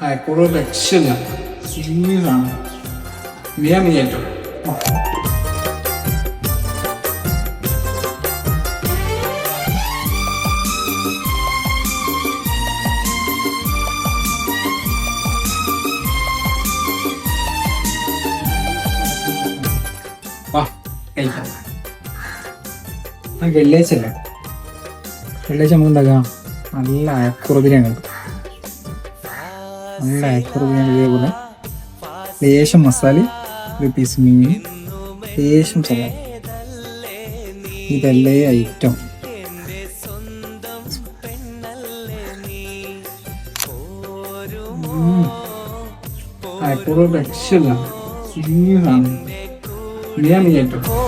അയക്കൂടെ രക്ഷയില്ല. സീരിയസാണ്. ഏറ്റവും വെള്ളിയാഴ്ച അല്ലേ? വെള്ളിയാഴ്ച നമുക്ക് ഉണ്ടാക്കാം നല്ല അയക്കുറ ബിരിയാണി. നല്ല അയക്കുറ ബിരിയാണി. ഇതേപോലെ ലേശം മസാല, ഒരു പീസ് മീൻ, ലേശം സലാഡ്. ഇതല്ലേ ഐറ്റം. അയക്കുറ രക്ഷയില്ല. സീരിയസാണ്. ഏറ്റവും